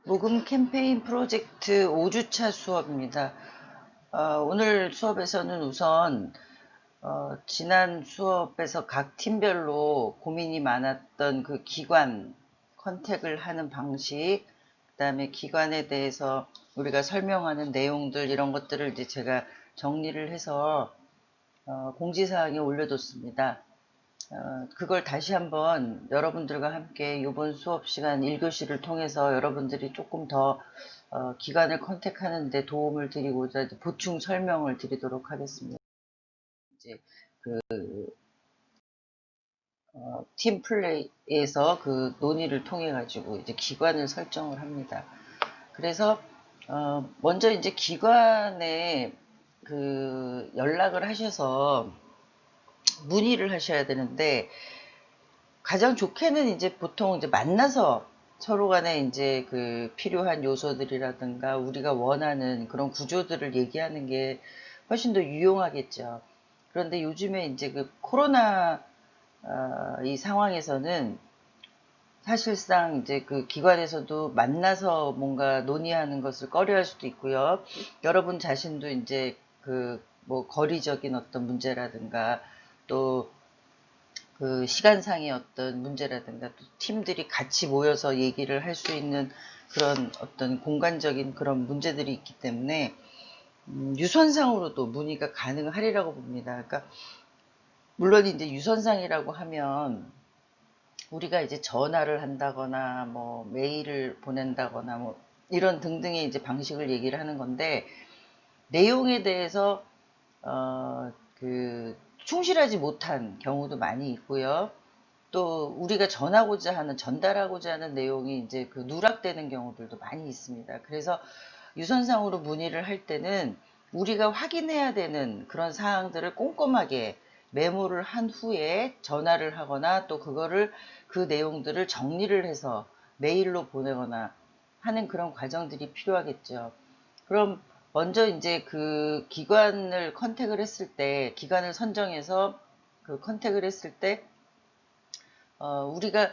모금 캠페인 프로젝트 5주차 수업입니다. 오늘 수업에서는 우선 지난 수업에서 각 팀별로 고민이 많았던 그 기관 컨택을 하는 방식, 그 다음에 기관에 대해서 우리가 설명하는 내용들 이런 것들을 이제 제가 정리를 해서 공지사항에 올려뒀습니다. 그걸 다시 한번 여러분들과 함께 이번 수업 시간 1교시를 통해서 여러분들이 조금 더 기관을 컨택하는 데 도움을 드리고자 보충 설명을 드리도록 하겠습니다. 이제 팀 플레이에서 그 논의를 통해 가지고 이제 기관을 설정을 합니다. 그래서 먼저 이제 기관에 그 연락을 하셔서 문의를 하셔야 되는데, 가장 좋게는 이제 보통 이제 만나서 서로 간에 이제 그 필요한 요소들이라든가 우리가 원하는 그런 구조들을 얘기하는 게 훨씬 더 유용하겠죠. 그런데 요즘에 이제 그 코로나 이 상황에서는 사실상 이제 그 기관에서도 만나서 뭔가 논의하는 것을 꺼려할 수도 있고요. 여러분 자신도 이제 그 뭐 거리적인 어떤 문제라든가 또 그 시간상의 어떤 문제라든가 또 팀들이 같이 모여서 얘기를 할 수 있는 그런 어떤 공간적인 그런 문제들이 있기 때문에 유선상으로도 문의가 가능하리라고 봅니다. 그러니까 물론 이제 유선상이라고 하면 우리가 이제 전화를 한다거나 뭐 메일을 보낸다거나 뭐 이런 등등의 이제 방식을 얘기를 하는 건데, 내용에 대해서 그 충실하지 못한 경우도 많이 있고요. 또 우리가 전하고자 하는 전달하고자 하는 내용이 이제 그 누락되는 경우들도 많이 있습니다. 그래서 유선상으로 문의를 할 때는 우리가 확인해야 되는 그런 사항들을 꼼꼼하게 메모를 한 후에 전화를 하거나 또 그거를 그 내용들을 정리를 해서 메일로 보내거나 하는 그런 과정들이 필요하겠죠. 그럼 먼저 이제 그 기관을 컨택을 했을 때, 기관을 선정해서 그 컨택을 했을 때 우리가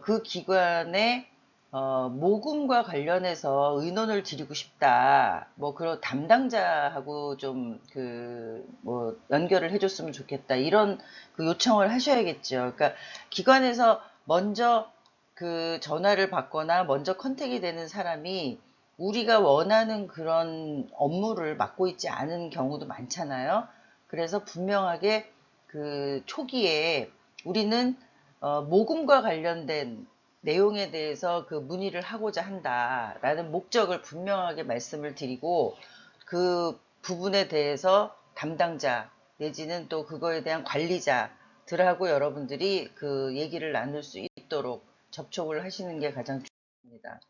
그 기관의 모금과 관련해서 의논을 드리고 싶다. 뭐 그런 담당자하고 좀 그 뭐 연결을 해줬으면 좋겠다. 이런 그 요청을 하셔야겠죠. 그러니까 기관에서 먼저 그 전화를 받거나 먼저 컨택이 되는 사람이 우리가 원하는 그런 업무를 맡고 있지 않은 경우도 많잖아요. 그래서 분명하게 그 초기에 우리는 모금과 관련된 내용에 대해서 그 문의를 하고자 한다라는 목적을 분명하게 말씀을 드리고, 그 부분에 대해서 담당자 내지는 또 그거에 대한 관리자들하고 여러분들이 그 얘기를 나눌 수 있도록 접촉을 하시는 게 가장 중요합니다.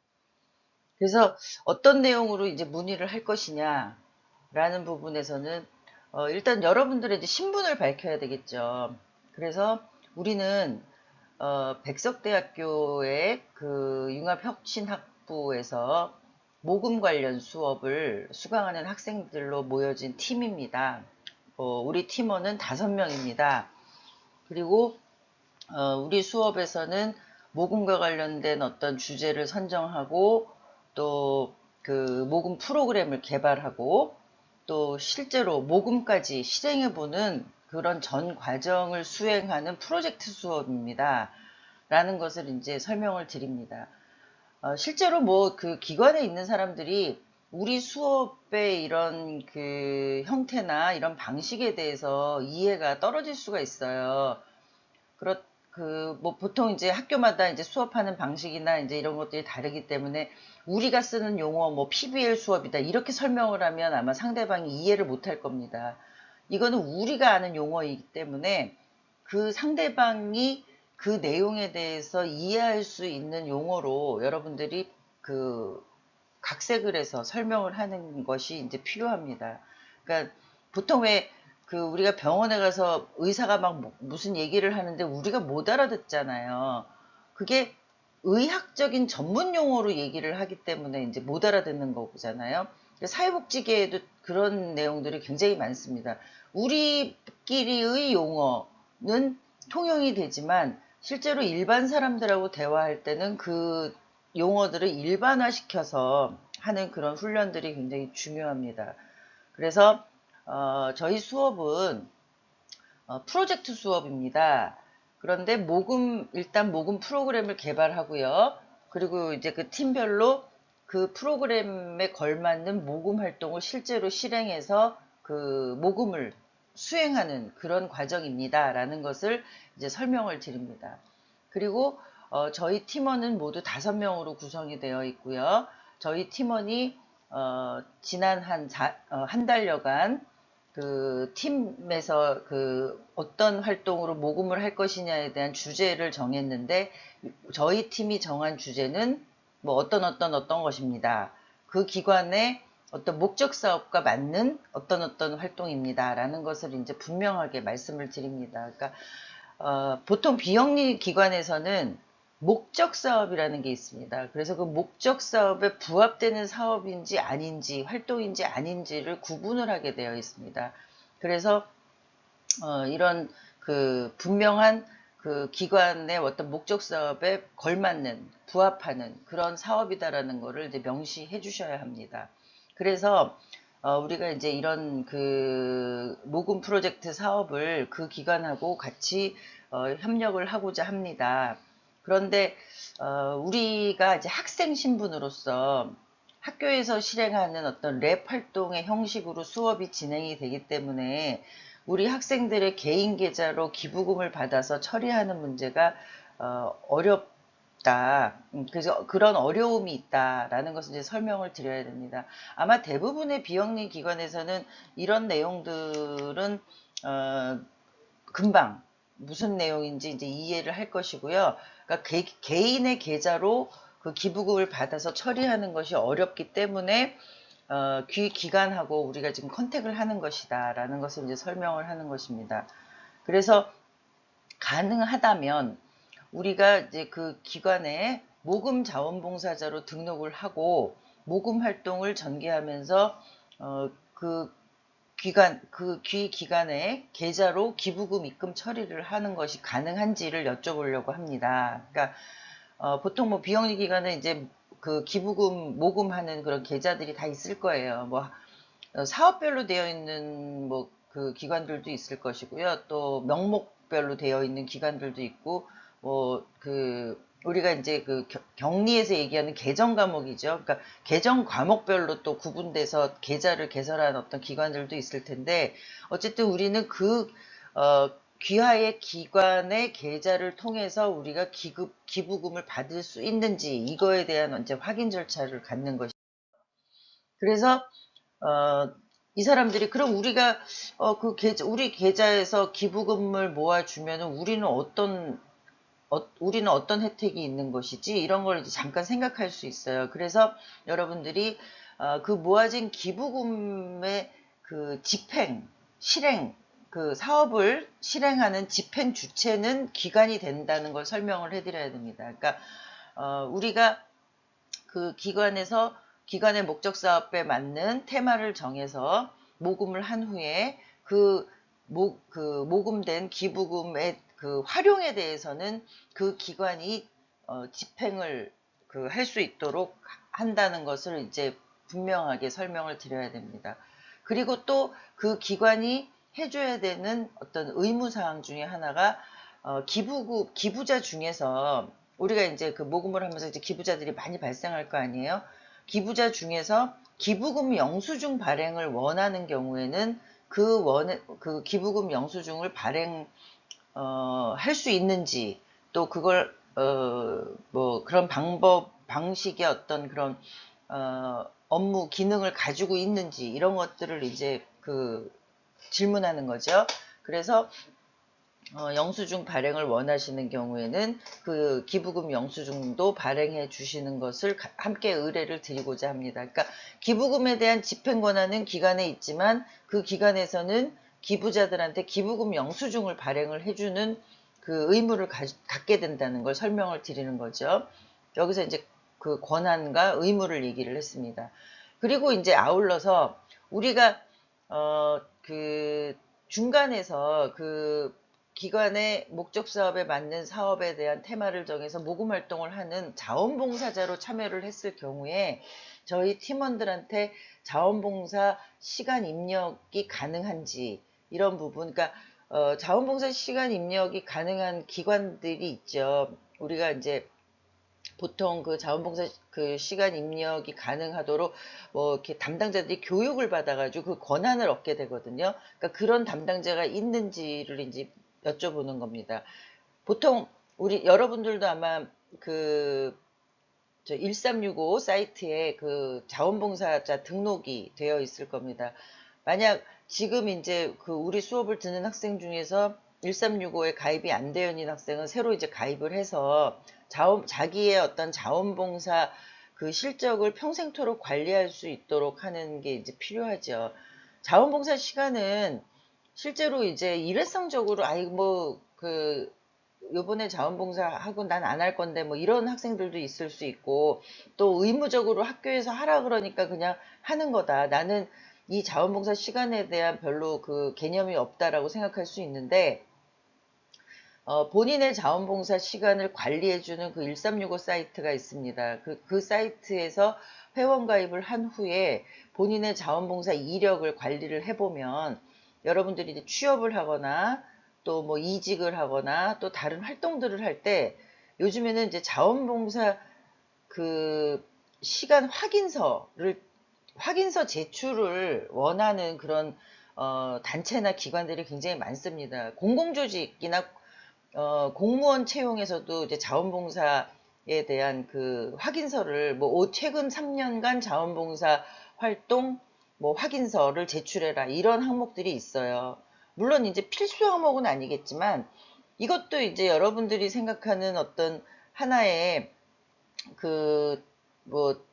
그래서 어떤 내용으로 이제 문의를 할 것이냐라는 부분에서는 일단 여러분들의 이제 신분을 밝혀야 되겠죠. 그래서 우리는 백석대학교의 그 융합혁신학부에서 모금 관련 수업을 수강하는 학생들로 모여진 팀입니다. 우리 팀원은 5명입니다. 그리고 우리 수업에서는 모금과 관련된 어떤 주제를 선정하고 또 그 모금 프로그램을 개발하고 또 실제로 모금까지 실행해보는 그런 전 과정을 수행하는 프로젝트 수업입니다. 라는 것을 이제 설명을 드립니다. 실제로 뭐 그 기관에 있는 사람들이 우리 수업의 이런 그 형태나 이런 방식에 대해서 이해가 떨어질 수가 있어요. 뭐 보통 이제 학교마다 이제 수업하는 방식이나 이제 이런 것들이 다르기 때문에 우리가 쓰는 용어 뭐 PBL 수업이다 이렇게 설명을 하면 아마 상대방이 이해를 못할 겁니다. 이거는 우리가 아는 용어이기 때문에 그 상대방이 그 내용에 대해서 이해할 수 있는 용어로 여러분들이 그 각색을 해서 설명을 하는 것이 이제 필요합니다. 그러니까 보통 왜 그 우리가 병원에 가서 의사가 막 무슨 얘기를 하는데 우리가 못 알아듣잖아요. 그게 의학적인 전문 용어로 얘기를 하기 때문에 이제 못 알아듣는 거잖아요. 사회복지계에도 그런 내용들이 굉장히 많습니다. 우리끼리의 용어는 통용이 되지만 실제로 일반 사람들하고 대화할 때는 그 용어들을 일반화시켜서 하는 그런 훈련들이 굉장히 중요합니다. 그래서 저희 수업은 프로젝트 수업입니다. 그런데 일단 모금 프로그램을 개발하고요. 그리고 이제 그 팀별로 그 프로그램에 걸맞는 모금 활동을 실제로 실행해서 그 모금을 수행하는 그런 과정입니다. 라는 것을 이제 설명을 드립니다. 그리고 저희 팀원은 모두 5명으로 구성이 되어 있고요. 저희 팀원이 지난 한 달여간 그 팀에서 그 어떤 활동으로 모금을 할 것이냐에 대한 주제를 정했는데 저희 팀이 정한 주제는 뭐 어떤 것입니다. 그 기관의 어떤 목적 사업과 맞는 어떤 활동입니다. 라는 것을 이제 분명하게 말씀을 드립니다. 그러니까 보통 비영리 기관에서는 목적 사업이라는 게 있습니다. 그래서 그 목적 사업에 부합되는 사업인지 아닌지 활동인지 아닌지를 구분을 하게 되어 있습니다. 그래서 이런 그 분명한 그 기관의 어떤 목적 사업에 걸맞는 부합하는 그런 사업이다라는 것을 이제 명시해 주셔야 합니다. 그래서 우리가 이제 이런 그 모금 프로젝트 사업을 그 기관하고 같이 협력을 하고자 합니다. 그런데 우리가 이제 학생 신분으로서 학교에서 실행하는 어떤 랩 활동의 형식으로 수업이 진행이 되기 때문에 우리 학생들의 개인 계좌로 기부금을 받아서 처리하는 문제가 어렵다. 그래서 그런 어려움이 있다라는 것을 이제 설명을 드려야 됩니다. 아마 대부분의 비영리 기관에서는 이런 내용들은 금방 무슨 내용인지 이제 이해를 할 것이고요. 그러니까 개인의 계좌로 그 기부금을 받아서 처리하는 것이 어렵기 때문에 기관하고 우리가 지금 컨택을 하는 것이다 라는 것을 이제 설명을 하는 것입니다. 그래서 가능하다면 우리가 이제 그 기관에 모금 자원봉사자로 등록을 하고 모금 활동을 전개하면서 그 기관의 계좌로 기부금 입금 처리를 하는 것이 가능한지를 여쭤보려고 합니다. 그러니까 보통 뭐 비영리 기관은 이제 그 기부금 모금하는 그런 계좌들이 다 있을 거예요. 뭐 사업별로 되어 있는 뭐 그 기관들도 있을 것이고요. 또 명목별로 되어 있는 기관들도 있고 뭐 그 우리가 이제 그 격리에서 얘기하는 계정 과목이죠. 그러니까 계정 과목별로 또 구분돼서 계좌를 개설한 어떤 기관들도 있을 텐데 어쨌든 우리는 그 귀하의 기관의 계좌를 통해서 우리가 기부금을 받을 수 있는지 이거에 대한 이제 확인 절차를 갖는 것이. 그래서 이 사람들이 그럼 우리가 우리 계좌에서 기부금을 모아주면 우리는 어떤 혜택이 있는 것이지 이런 걸 이제 잠깐 생각할 수 있어요. 그래서 여러분들이 그 모아진 기부금의 그 실행 그 사업을 실행하는 집행 주체는 기관이 된다는 걸 설명을 해드려야 됩니다. 그러니까 우리가 그 기관의 목적 사업에 맞는 테마를 정해서 모금을 한 후에 그 모금된 기부금의 그 활용에 대해서는 그 기관이 집행을 할 수 있도록 한다는 것을 이제 분명하게 설명을 드려야 됩니다. 그리고 또 그 기관이 해줘야 되는 어떤 의무사항 중에 하나가 기부자 중에서 우리가 이제 그 모금을 하면서 이제 기부자들이 많이 발생할 거 아니에요. 기부자 중에서 기부금 영수증 발행을 원하는 경우에는 그 기부금 영수증을 할 수 있는지 또 그걸 뭐 그런 방식의 어떤 그런 업무 기능을 가지고 있는지 이런 것들을 이제 그 질문하는 거죠. 그래서 영수증 발행을 원하시는 경우에는 그 기부금 영수증도 발행해 주시는 것을 함께 의뢰를 드리고자 합니다. 그러니까 기부금에 대한 집행 권한은 기관에 있지만 그 기관에서는 기부자들한테 기부금 영수증을 발행을 해주는 그 의무를 갖게 된다는 걸 설명을 드리는 거죠. 여기서 이제 그 권한과 의무를 얘기를 했습니다. 그리고 이제 아울러서 우리가 그 중간에서 그 기관의 목적 사업에 맞는 사업에 대한 테마를 정해서 모금 활동을 하는 자원봉사자로 참여를 했을 경우에 저희 팀원들한테 자원봉사 시간 입력이 가능한지 이런 부분, 그러니까 자원봉사 시간 입력이 가능한 기관들이 있죠. 우리가 이제 보통 그 자원봉사 그 시간 입력이 가능하도록 뭐 이렇게 담당자들이 교육을 받아가지고 그 권한을 얻게 되거든요. 그러니까 그런 담당자가 있는지를 이제 여쭤보는 겁니다. 보통 우리 여러분들도 아마 그 1365 사이트에 그 자원봉사자 등록이 되어 있을 겁니다. 만약 지금 이제 그 우리 수업을 듣는 학생 중에서 1365에 가입이 안 되어 있는 학생은 새로 이제 가입을 해서 자기의 어떤 자원봉사 그 실적을 평생토록 관리할 수 있도록 하는 게 이제 필요하죠. 자원봉사 시간은 실제로 이제 일회성적으로 그 요번에 자원봉사하고 난 안 할 건데 뭐 이런 학생들도 있을 수 있고, 또 의무적으로 학교에서 하라 그러니까 그냥 하는 거다. 나는 이 자원봉사 시간에 대한 별로 그 개념이 없다라고 생각할 수 있는데, 본인의 자원봉사 시간을 관리해주는 그 1365 사이트가 있습니다. 그 사이트에서 회원 가입을 한 후에 본인의 자원봉사 이력을 관리를 해보면 여러분들이 이제 취업을 하거나 또 뭐 이직을 하거나 또 다른 활동들을 할 때 요즘에는 이제 자원봉사 그 시간 확인서 제출을 원하는 그런 단체나 기관들이 굉장히 많습니다. 공공조직이나 공무원 채용에서도 이제 자원봉사에 대한 그 확인서를 뭐 최근 3년간 자원봉사 활동 뭐 확인서를 제출해라 이런 항목들이 있어요. 물론 이제 필수 항목은 아니겠지만 이것도 이제 여러분들이 생각하는 어떤 하나의 그 뭐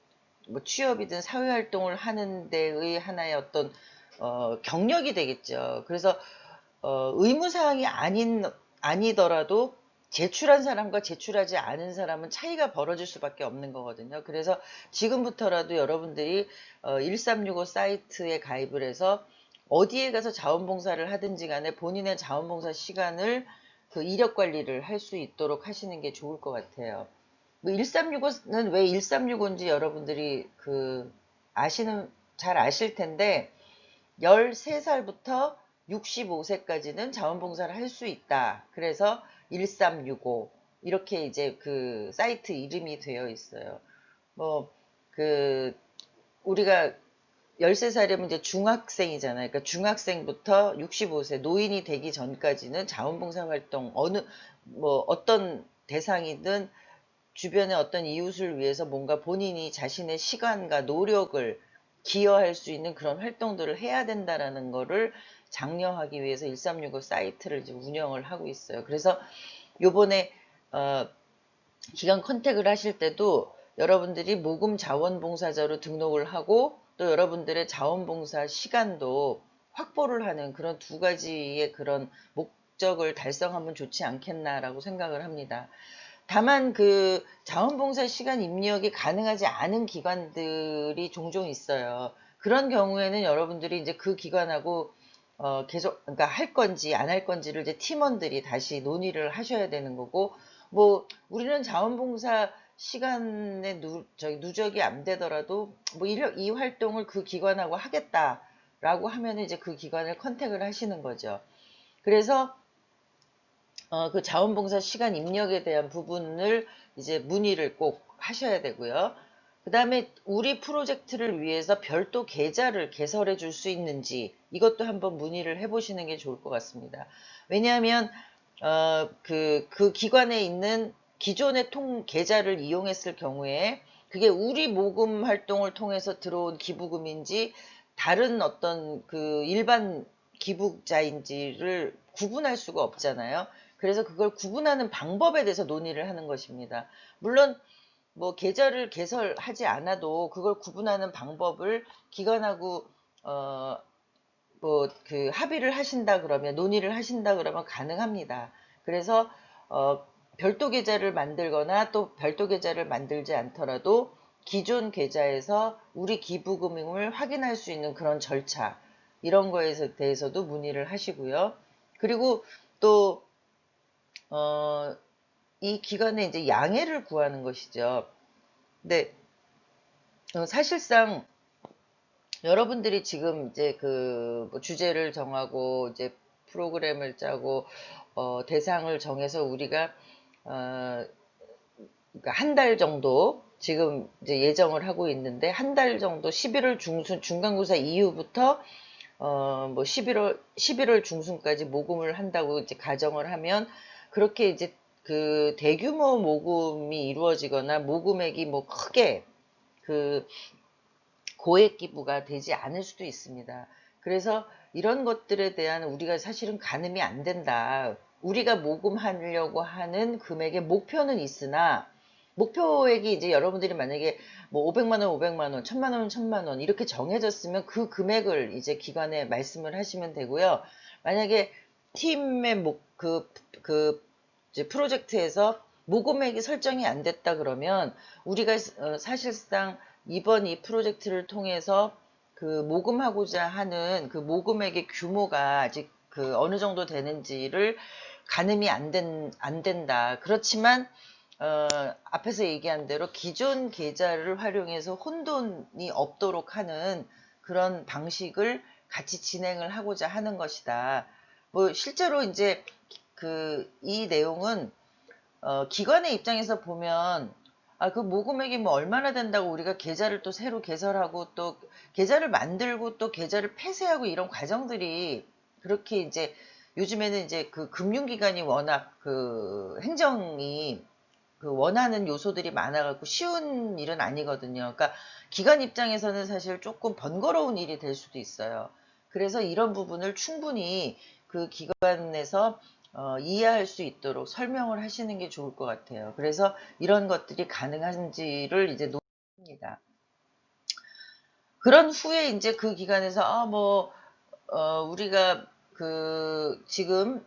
취업이든 사회활동을 하는 데의 하나의 어떤 경력이 되겠죠. 그래서 의무사항이 아니더라도 제출한 사람과 제출하지 않은 사람은 차이가 벌어질 수밖에 없는 거거든요. 그래서 지금부터라도 여러분들이 1365 사이트에 가입을 해서 어디에 가서 자원봉사를 하든지 간에 본인의 자원봉사 시간을 그 이력 관리를 할 수 있도록 하시는 게 좋을 것 같아요. 1365는 왜 1365인지 여러분들이 잘 아실 텐데, 13살부터 65세까지는 자원봉사를 할 수 있다. 그래서 1365 이렇게 이제 그 사이트 이름이 되어 있어요. 우리가 13살이면 이제 중학생이잖아요. 그러니까 중학생부터 65세 노인이 되기 전까지는 자원봉사 활동 어떤 대상이든 주변의 어떤 이웃을 위해서 뭔가 본인이 자신의 시간과 노력을 기여할 수 있는 그런 활동들을 해야 된다라는 거를 장려하기 위해서 1365 사이트를 이제 운영을 하고 있어요. 그래서 요번에 기관 컨택을 하실 때도 여러분들이 모금 자원봉사자로 등록을 하고 또 여러분들의 자원봉사 시간도 확보를 하는 그런 두 가지의 그런 목적을 달성하면 좋지 않겠나라고 생각을 합니다. 다만 그 자원봉사 시간 입력이 가능하지 않은 기관들이 종종 있어요. 그런 경우에는 여러분들이 이제 그 기관하고 계속 그러니까 할 건지 안 할 건지를 이제 팀원들이 다시 논의를 하셔야 되는 거고, 뭐 우리는 자원봉사 시간에 누적이 안 되더라도 뭐 이 활동을 그 기관하고 하겠다라고 하면 이제 그 기관을 컨택을 하시는 거죠. 그래서 그 자원봉사 시간 입력에 대한 부분을 이제 문의를 꼭 하셔야 되고요. 그 다음에 우리 프로젝트를 위해서 별도 계좌를 개설해 줄 수 있는지 이것도 한번 문의를 해보시는 게 좋을 것 같습니다. 왜냐하면 그 기관에 있는 기존의 계좌를 이용했을 경우에 그게 우리 모금 활동을 통해서 들어온 기부금인지 다른 어떤 그 일반 기부자인지를 구분할 수가 없잖아요. 그래서 그걸 구분하는 방법에 대해서 논의를 하는 것입니다. 물론 뭐 계좌를 개설하지 않아도 그걸 구분하는 방법을 기관하고 합의를 하신다 그러면, 논의를 하신다 그러면 가능합니다. 그래서 별도 계좌를 만들거나 또 별도 계좌를 만들지 않더라도 기존 계좌에서 우리 기부금을 확인할 수 있는 그런 절차, 이런 거에 대해서도 문의를 하시고요. 그리고 또 이 기관에 이제 양해를 구하는 것이죠. 근데 사실상 여러분들이 지금 이제 뭐 주제를 정하고 이제 프로그램을 짜고 대상을 정해서 우리가 그러니까 한 달 정도 지금 이제 예정을 하고 있는데 한 달 정도 11월 중순 중간고사 이후부터 뭐 11월 중순까지 모금을 한다고 이제 가정을 하면 그렇게 이제 그 대규모 모금이 이루어지거나 모금액이 뭐 크게 그 고액 기부가 되지 않을 수도 있습니다. 그래서 이런 것들에 대한 우리가 사실은 가늠이 안 된다. 우리가 모금하려고 하는 금액의 목표는 있으나 목표액이 이제 여러분들이 만약에 뭐 500만 원, 500만 원, 1000만 원, 1000만 원 이렇게 정해졌으면 그 금액을 이제 기관에 말씀을 하시면 되고요. 만약에 팀의 이제 프로젝트에서 모금액이 설정이 안 됐다 그러면 우리가 사실상 이번 이 프로젝트를 통해서 그 모금하고자 하는 그 모금액의 규모가 아직 그 어느 정도 되는지를 가늠이 안 된다. 그렇지만 앞에서 얘기한 대로 기존 계좌를 활용해서 혼돈이 없도록 하는 그런 방식을 같이 진행을 하고자 하는 것이다. 뭐 실제로 이제 이 내용은 기관의 입장에서 보면 그 모금액이 뭐 얼마나 된다고 우리가 계좌를 또 새로 개설하고 또 계좌를 만들고 또 계좌를 폐쇄하고 이런 과정들이 그렇게 이제 요즘에는 이제 그 금융기관이 워낙 그 행정이 그 원하는 요소들이 많아갖고 쉬운 일은 아니거든요. 그러니까 기관 입장에서는 사실 조금 번거로운 일이 될 수도 있어요. 그래서 이런 부분을 충분히 그 기관에서 이해할 수 있도록 설명을 하시는 게 좋을 것 같아요. 그래서 이런 것들이 가능한지를 이제 논의합니다. 그런 후에 이제 그 기관에서 우리가 지금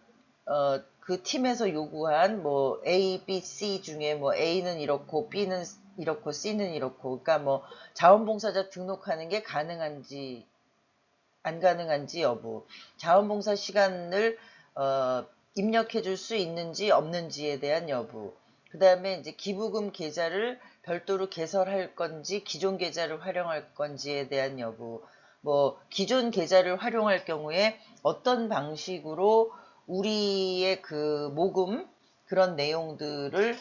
그 팀에서 요구한 뭐 A, B, C 중에 뭐 A는 이렇고 B는 이렇고 C는 이렇고 그러니까 뭐 자원봉사자 등록하는 게 가능한지 안 가능한지 여부, 자원봉사 시간을 입력해 줄 수 있는지 없는지에 대한 여부, 그 다음에 이제 기부금 계좌를 별도로 개설할 건지 기존 계좌를 활용할 건지에 대한 여부, 뭐 기존 계좌를 활용할 경우에 어떤 방식으로 우리의 그 모금 그런 내용들을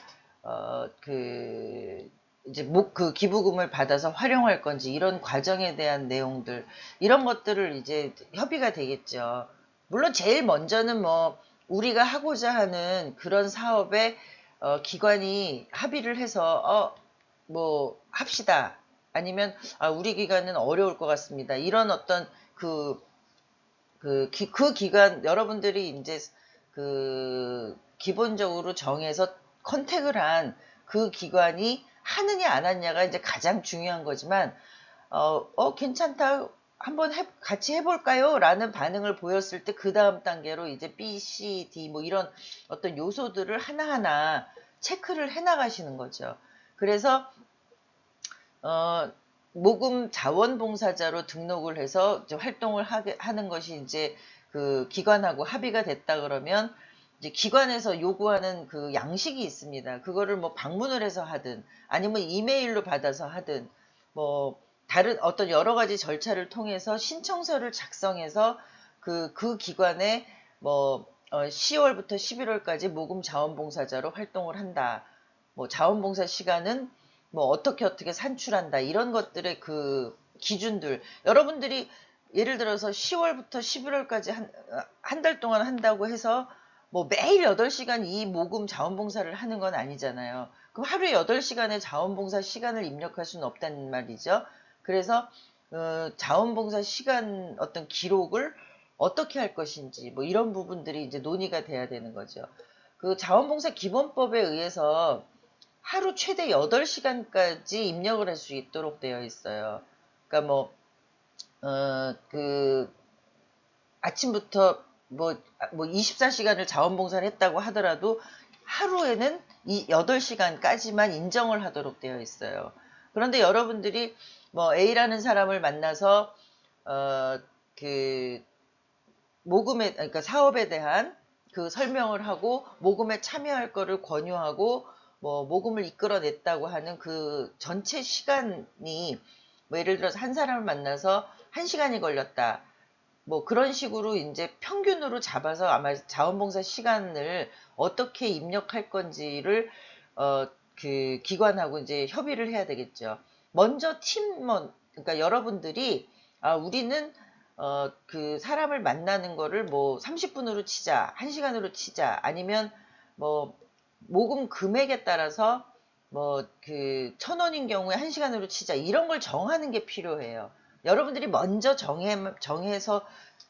이제 그 기부금을 받아서 활용할 건지 이런 과정에 대한 내용들 이런 것들을 이제 협의가 되겠죠. 물론 제일 먼저는 뭐 우리가 하고자 하는 그런 사업에 기관이 합의를 해서 뭐 합시다. 아니면 우리 기관은 어려울 것 같습니다. 이런 어떤 그 기관 여러분들이 이제 기본적으로 정해서 컨택을 한 그 기관이 하느냐 안 하느냐가 이제 가장 중요한 거지만 괜찮다. 한번 같이 해볼까요? 라는 반응을 보였을 때 그 다음 단계로 이제 B, C, D 뭐 이런 어떤 요소들을 하나하나 체크를 해 나가시는 거죠. 그래서 모금 자원봉사자로 등록을 해서 이제 활동을 하는 것이 이제 그 기관하고 합의가 됐다 그러면 이제 기관에서 요구하는 그 양식이 있습니다. 그거를 뭐 방문을 해서 하든 아니면 이메일로 받아서 하든 뭐 다른 어떤 여러 가지 절차를 통해서 신청서를 작성해서 그 기관에 뭐 10월부터 11월까지 모금 자원봉사자로 활동을 한다. 뭐 자원봉사 시간은 뭐 어떻게 산출한다. 이런 것들의 그 기준들. 여러분들이 예를 들어서 10월부터 11월까지 한 달 동안 한다고 해서 뭐 매일 8시간 이 모금 자원봉사를 하는 건 아니잖아요. 그럼 하루에 8시간의 자원봉사 시간을 입력할 수는 없다는 말이죠. 그래서 자원봉사 시간 어떤 기록을 어떻게 할 것인지 뭐 이런 부분들이 이제 논의가 돼야 되는 거죠. 그 자원봉사 기본법에 의해서 하루 최대 8시간까지 입력을 할 수 있도록 되어 있어요. 그러니까 아침부터 뭐 24시간을 자원봉사를 했다고 하더라도 하루에는 이 8시간까지만 인정을 하도록 되어 있어요. 그런데 여러분들이 뭐 A라는 사람을 만나서 모금에, 그러니까 사업에 대한 그 설명을 하고 모금에 참여할 거를 권유하고 뭐 모금을 이끌어냈다고 하는 그 전체 시간이 뭐 예를 들어서 한 사람을 만나서 1시간이 걸렸다. 뭐 그런 식으로 이제 평균으로 잡아서 아마 자원봉사 시간을 어떻게 입력할 건지를 그 기관하고 이제 협의를 해야 되겠죠. 먼저 팀원, 그러니까 여러분들이 우리는 그 사람을 만나는 거를 뭐 30분으로 치자, 1시간으로 치자, 아니면 뭐 모금 금액에 따라서 뭐 그 1,000원인 경우에 1시간으로 치자, 이런 걸 정하는 게 필요해요. 여러분들이 먼저 정해서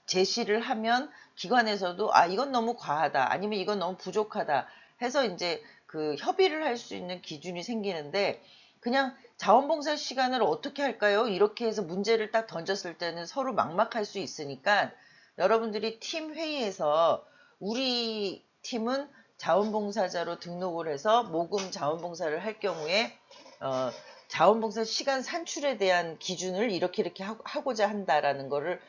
제시를 하면 기관에서도 이건 너무 과하다, 아니면 이건 너무 부족하다 해서 이제 그 협의를 할 수 있는 기준이 생기는데, 그냥 자원봉사 시간을 어떻게 할까요? 이렇게 해서 문제를 딱 던졌을 때는 서로 막막할 수 있으니까 여러분들이 팀 회의에서 우리 팀은 자원봉사자로 등록을 해서 모금 자원봉사를 할 경우에 자원봉사 시간 산출에 대한 기준을 이렇게 하고자 한다라는 거를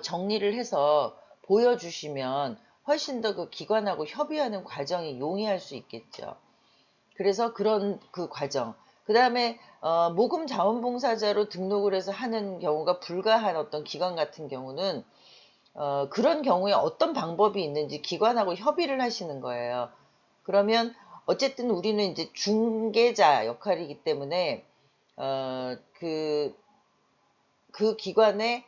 정리를 해서 보여주시면 훨씬 더 그 기관하고 협의하는 과정이 용이할 수 있겠죠. 그래서 그런 그 과정. 그 다음에 모금 자원봉사자로 등록을 해서 하는 경우가 불가한 어떤 기관 같은 경우는 그런 경우에 어떤 방법이 있는지 기관하고 협의를 하시는 거예요. 그러면 어쨌든 우리는 이제 중개자 역할이기 때문에 그 기관에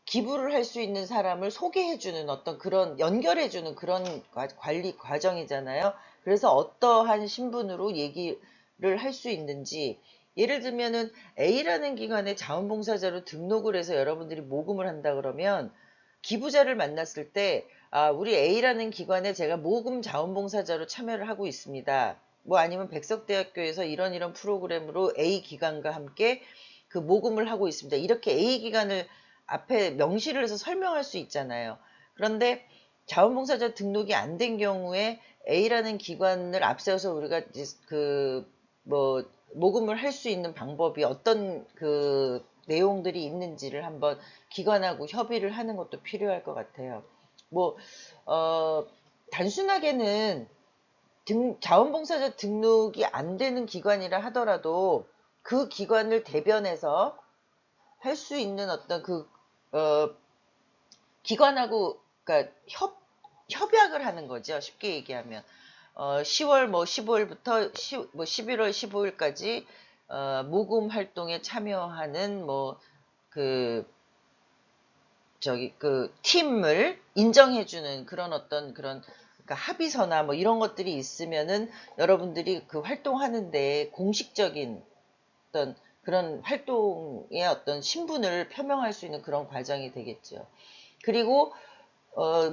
기부를 할 수 있는 사람을 소개해주는 어떤 그런 연결해주는 그런 관리 과정이잖아요. 그래서 어떠한 신분으로 얘기를 할 수 있는지, 예를 들면은 A라는 기관에 자원봉사자로 등록을 해서 여러분들이 모금을 한다 그러면 기부자를 만났을 때 우리 A라는 기관에 제가 모금 자원봉사자로 참여를 하고 있습니다. 뭐 아니면 백석대학교에서 이런 프로그램으로 A 기관과 함께 그 모금을 하고 있습니다. 이렇게 A 기관을 앞에 명시를 해서 설명할 수 있잖아요. 그런데 자원봉사자 등록이 안 된 경우에 A라는 기관을 앞세워서 우리가 이제 뭐 모금을 할 수 있는 방법이 어떤 그 내용들이 있는지를 한번 기관하고 협의를 하는 것도 필요할 것 같아요. 뭐 단순하게는 자원봉사자 등록이 안 되는 기관이라 하더라도 그 기관을 대변해서 할 수 있는 어떤 기관하고, 그러니까 협약을 하는 거죠. 쉽게 얘기하면. 10월 뭐 15일부터 11월 15일까지 모금 활동에 참여하는 팀을 인정해주는 그런 어떤 그러니까 합의서나 뭐 이런 것들이 있으면은 여러분들이 그 활동하는데 공식적인 어떤 그런 활동의 어떤 신분을 표명할 수 있는 그런 과정이 되겠죠. 그리고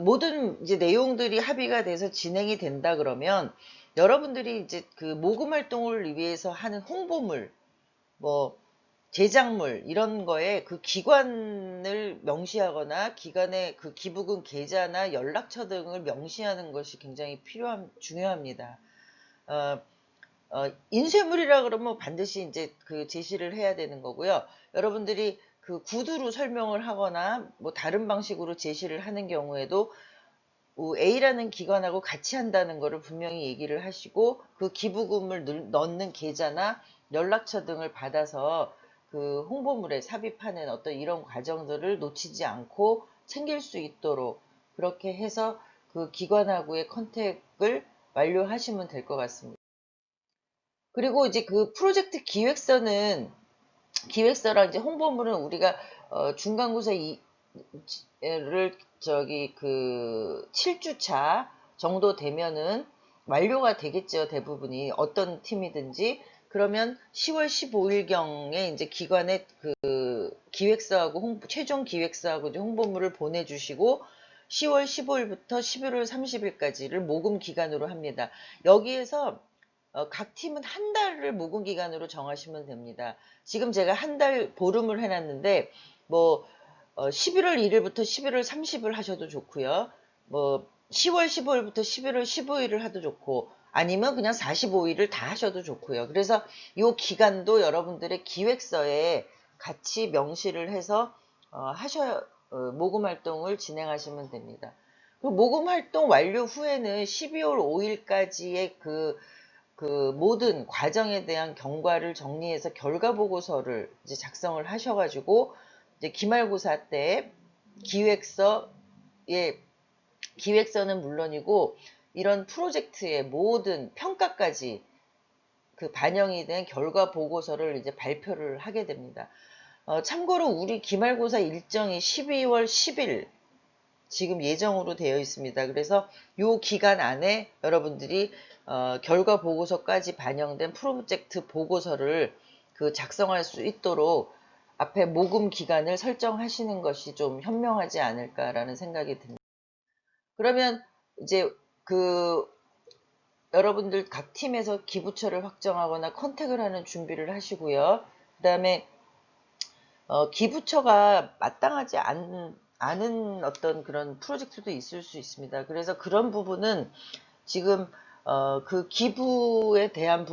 모든 이제 내용들이 합의가 돼서 진행이 된다 그러면 여러분들이 이제 그 모금 활동을 위해서 하는 홍보물, 뭐 제작물 이런 거에 그 기관을 명시하거나 기관의 그 기부금 계좌나 연락처 등을 명시하는 것이 굉장히 중요합니다. 인쇄물이라 그러면 반드시 이제 그 제시를 해야 되는 거고요. 여러분들이 그 구두로 설명을 하거나 뭐 다른 방식으로 제시를 하는 경우에도 A라는 기관하고 같이 한다는 거를 분명히 얘기를 하시고 그 기부금을 넣는 계좌나 연락처 등을 받아서 그 홍보물에 삽입하는 어떤 이런 과정들을 놓치지 않고 챙길 수 있도록 그렇게 해서 그 기관하고의 컨택을 완료하시면 될 것 같습니다. 그리고 이제 그 프로젝트 기획서랑 이제 홍보물은 우리가 중간고사 를 7주차 정도 되면은 완료가 되겠죠. 대부분이 어떤 팀이든지. 그러면 10월 15일경에 이제 기관에 그 기획서하고 최종 기획서하고 이제 홍보물을 보내주시고 10월 15일부터 11월 30일까지를 모금 기간으로 합니다. 여기에서 각 팀은 한 달을 모금 기간으로 정하시면 됩니다. 지금 제가 한 달 보름을 해놨는데 뭐 11월 1일부터 11월 30일 하셔도 좋고요. 뭐 10월 15일부터 11월 15일을 하도 좋고 아니면 그냥 45일을 다 하셔도 좋고요. 그래서 이 기간도 여러분들의 기획서에 같이 명시를 해서 모금 활동을 진행하시면 됩니다. 그 모금 활동 완료 후에는 12월 5일까지의 그 모든 과정에 대한 경과를 정리해서 결과 보고서를 이제 작성을 하셔가지고 이제 기말고사 때 기획서에 기획서는 물론이고 이런 프로젝트의 모든 평가까지 그 반영이 된 결과 보고서를 이제 발표를 하게 됩니다. 참고로 우리 기말고사 일정이 12월 10일 지금 예정으로 되어 있습니다. 그래서 이 기간 안에 여러분들이 결과 보고서까지 반영된 프로젝트 보고서를 그 작성할 수 있도록 앞에 모금 기간을 설정하시는 것이 좀 현명하지 않을까라는 생각이 듭니다. 그러면 이제 그 여러분들 각 팀에서 기부처를 확정하거나 컨택을 하는 준비를 하시고요. 그 다음에 기부처가 마땅하지 않은 어떤 그런 프로젝트도 있을 수 있습니다. 그래서 그런 부분은 지금 그 기부에 대한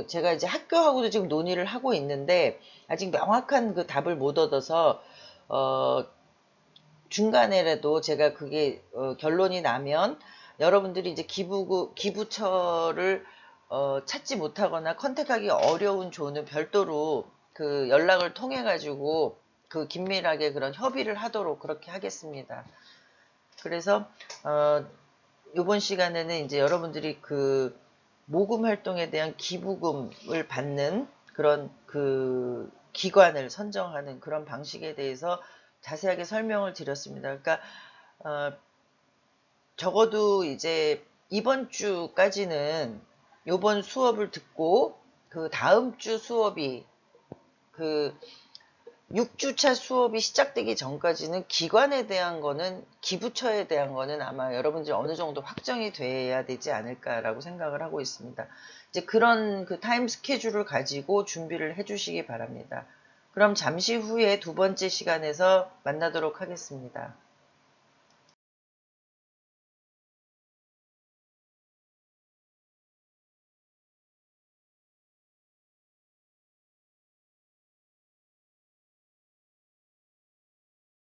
제가 이제 학교하고도 지금 논의를 하고 있는데 아직 명확한 그 답을 못 얻어서 중간에라도 제가 그게 결론이 나면 여러분들이 이제 기부처를 찾지 못하거나 컨택하기 어려운 조는 별도로 그 연락을 통해 가지고 그 긴밀하게 그런 협의를 하도록 그렇게 하겠습니다. 그래서 이번 시간에는 이제 여러분들이 그 모금 활동에 대한 기부금을 받는 그런 그 기관을 선정하는 그런 방식에 대해서 자세하게 설명을 드렸습니다. 그러니까 적어도 이제 이번 주까지는 요번 수업을 듣고 그 다음 주 수업이 그 6주차 수업이 시작되기 전까지는 기관에 대한 거는 기부처에 대한 거는 아마 여러분들이 어느 정도 확정이 돼야 되지 않을까라고 생각을 하고 있습니다. 이제 그런 그 타임 스케줄을 가지고 준비를 해 주시기 바랍니다. 그럼 잠시 후에 두 번째 시간에서 만나도록 하겠습니다.